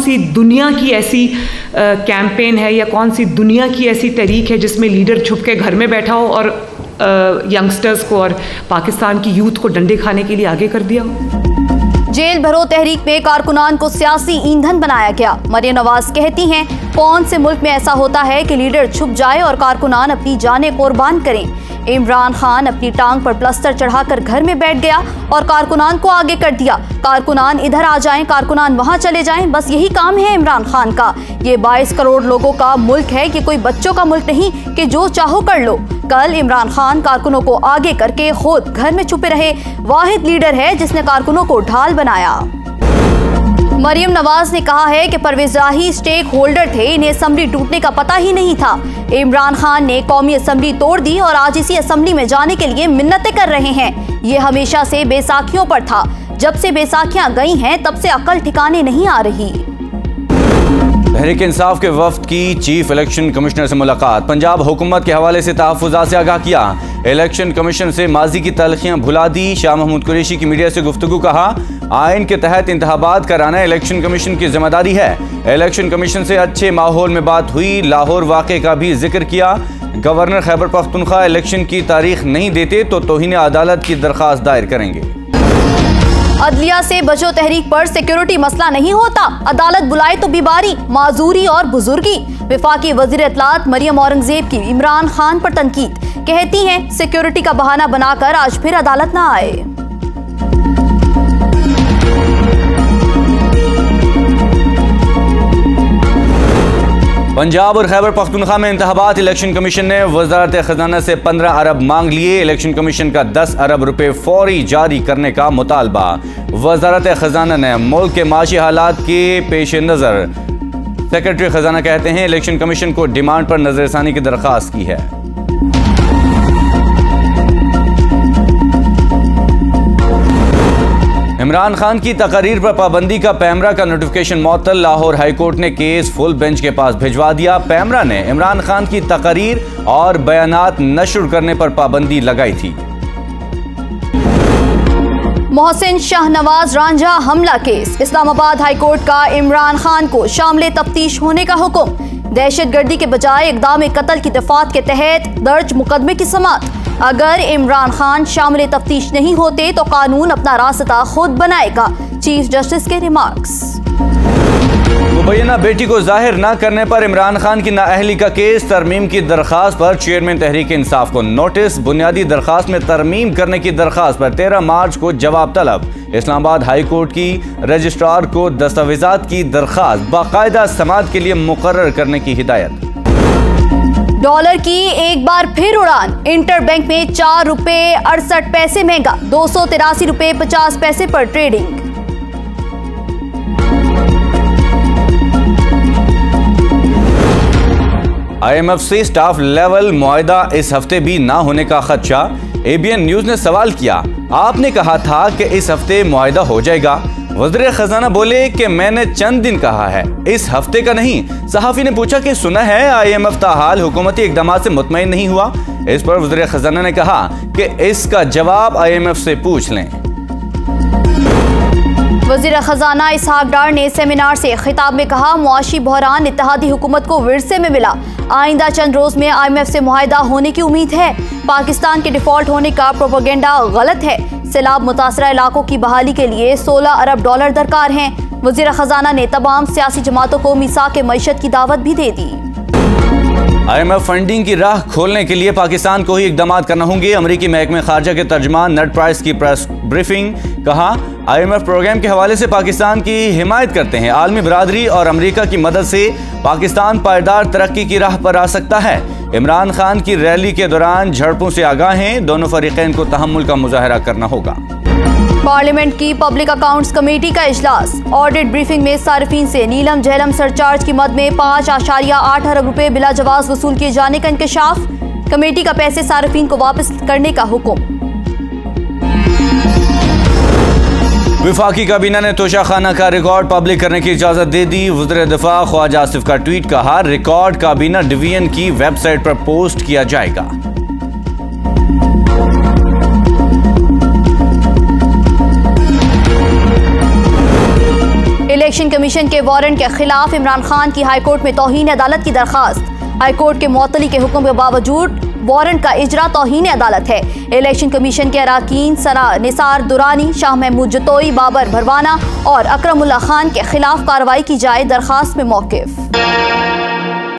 सी दुनिया की ऐसी कैंपेन है या कौन सी दुनिया की ऐसी तहरीक है जिसमें लीडर छुप के घर में बैठा हो और यंगस्टर्स को और पाकिस्तान की यूथ को डंडे खाने के लिए आगे कर दिया हो। जेल भरो तहरीक में कारकुनान को सियासी ईंधन बनाया गया। मरियम नवाज कहती हैं, कौन से मुल्क में ऐसा होता है कि लीडर छुप जाए और कारकुनान अपनी जानें कुर्बान करें। इमरान खान अपनी टांग पर प्लास्टर चढ़ाकर घर में बैठ गया और कारकुनान को आगे कर दिया। कारकुनान इधर आ जाएं, कारकुनान वहां चले जाएं, बस यही काम है इमरान खान का। ये 22 करोड़ लोगों का मुल्क है, ये कोई बच्चों का मुल्क नहीं कि जो चाहो कर लो। कल इमरान खान कारकुनों को आगे करके खुद घर में छुपे रहे वाहिद लीडर है जिसने कारकुनों को ढाल बनाया। मरियम नवाज ने कहा है कि परवेज राही स्टेक होल्डर थे, इन्हें असेंबली टूटने का पता ही नहीं था। इमरान खान ने कौमी असेंबली तोड़ दी और आज इसी असेंबली में जाने के लिए मिन्नतें कर रहे हैं। ये हमेशा से बैसाखियों पर था, जब से बैसाखियां गई हैं तब से अकल ठिकाने नहीं आ रही। तहरीक इंसाफ के वफ्द की चीफ इलेक्शन कमिश्नर से मुलाकात। पंजाब हुकूमत के हवाले से तहफ़्फ़ुज़ात से आगाह किया। इलेक्शन कमीशन से माजी की तलखियां भुला दी। शाह महमूद कुरैशी की मीडिया से गुफ्तगू। कहा, आइन के तहत इंतखाबात कराना इलेक्शन कमीशन की जिम्मेदारी है। इलेक्शन कमीशन से अच्छे माहौल में बात हुई। लाहौर वाक़े का भी जिक्र किया। गवर्नर खैबर पख्तूनख्वा इलेक्शन की तारीख नहीं देते तो तौहीन अदालत की दरख्वास्त दायर करेंगे। अदलिया से बचो तहरीक पर सिक्योरिटी मसला नहीं होता, अदालत बुलाए तो बीमारी, माजूरी और बुजुर्गी। वफाकी वजीर इत्तलात मरियम औरंगजेब की इमरान खान पर तनकीद। कहती हैं, सिक्योरिटी का बहाना बनाकर आज फिर अदालत ना आए। पंजाब और खैबर पख्तूनख्वा में इंतखाबात। इलेक्शन कमीशन ने वजारत खजाना से 15 अरब मांग लिए। इलेक्शन कमीशन का 10 अरब रुपए फौरी जारी करने का मुतालबा। वजारत खजाना ने मुल्क के माशी हालात के पेश नज़र, सेक्रेटरी खजाना कहते हैं, इलेक्शन कमीशन को डिमांड पर नजरसानी की दरख्वास्त की है। इमरान खान की तकरीर पर पाबंदी का पैमरा का नोटिफिकेशन मअतल। लाहौर हाईकोर्ट ने केस फुल बेंच के पास भिजवा दिया। पैमरा ने इमरान खान की तकरीर और बयानात नशर करने पर पाबंदी लगाई थी। मोहसिन शाहनवाज रांझा हमला केस। इस्लामाबाद हाईकोर्ट का इमरान खान को शामिल तफ्तीश होने का हुक्म। दहशतगर्दी के बजाय इक़दाम कत्ल की दफात के तहत दर्ज मुकदमे की समाअत। अगर इमरान खान शामिल तफ्तीश नहीं होते तो कानून अपना रास्ता खुद बनाएगा। चीफ जस्टिस के रिमार्क्स। मुबैना बेटी को जाहिर न करने पर इमरान खान की नाअहली का केस। तरमीम की दरख्वास्त पर चेयरमैन तहरीक इंसाफ को नोटिस। बुनियादी दरख्वास्त में तरमीम करने की दरख्वास्त पर 13 मार्च को जवाब तलब। इस्लामाबाद हाई कोर्ट की रजिस्ट्रार को दस्तावेजात की दरख्वास्त बाकायदा समाअत के लिए मुकर्रर करने की हिदायत। डॉलर की एक बार फिर उड़ान। इंटर बैंक में 4 रुपए 68 पैसे महंगा, 283 रुपए 50 पैसे पर ट्रेडिंग। IMF से स्टाफ लेवल मुआहदा इस हफ्ते भी ना होने का खदशा। ABN न्यूज ने सवाल किया, आपने कहा था कि इस हफ्ते मुआहदा हो जाएगा। वज़ीर खजाना बोले कि मैंने चंद दिन कहा है, इस हफ्ते का नहीं। सहाफी ने पूछा कि सुना है IMF ताहाल हुकूमती इक़दाम से मुतमईन नहीं हुआ। इस पर वज़ीर खजाना ने कहा कि इसका जवाब IMF से पूछ लें। वज़ीर खजाना इसहाक डार ने सेमिनार से खिताब में कहा, मुआशी बहरान इत्तेहादी हुकूमत को विरसे में मिला। आइंदा चंद रोज में IMF से मुआहिदा होने की उम्मीद है। पाकिस्तान के डिफॉल्ट होने का प्रोपेगेंडा गलत है। सैलाब मुतासरा इलाकों की बहाली के लिए 16 अरब डॉलर दरकार हैं। वज़ीर खजाना ने तमाम सियासी जमातों को मीसाक मईशत की दावत भी दे दी। IMF फंडिंग की राह खोलने के लिए पाकिस्तान को ही इकदाम करना होंगे। अमरीकी महकमे खारजा के तर्जमान नेड प्राइस की प्रेस ब्रीफिंग। कहा, IMF प्रोग्राम के हवाले से पाकिस्तान की हिमायत करते हैं। आलमी बरादरी और अमरीका की मदद से पाकिस्तान पायदार तरक्की की राह पर आ सकता है। इमरान खान की रैली के दौरान झड़पों से आगाह हैं। दोनों फरीकैन को तहम्मुल का मुजाहरा करना होगा। पार्लियामेंट की पब्लिक अकाउंट्स कमेटी का इजलास। ऑडिट ब्रीफिंग में सार्फिन से नीलम झेलम सरचार्ज की मद में 5.8 अरब रुपए बिला जवाज वसूल किए जाने का इंकशाफ। कमेटी का पैसे सार्फिन को वापस करने का हुक्म। विफाकी काबीना ने तोशाखाना का रिकॉर्ड पब्लिक करने की इजाजत दे दी। वज़ीर दिफा ख्वाजा आसिफ का ट्वीट। कहा, रिकॉर्ड काबीना डिवीजन की वेबसाइट पर पोस्ट किया जाएगा। इलेक्शन कमीशन के वारंट के खिलाफ इमरान खान की हाईकोर्ट में तौहीन अदालत की दरखास्त। हाईकोर्ट के मुअत्तली के हुक्म के बावजूद वारंट का इजरा तौहीन अदालत है। इलेक्शन कमीशन के अराकीन सना निसार दुरानी, शाह महमूद जतोई, बाबर भरवाना और अकरमुल्ला खान के खिलाफ कार्रवाई की जाए, दरखास्त में मौक़िफ़।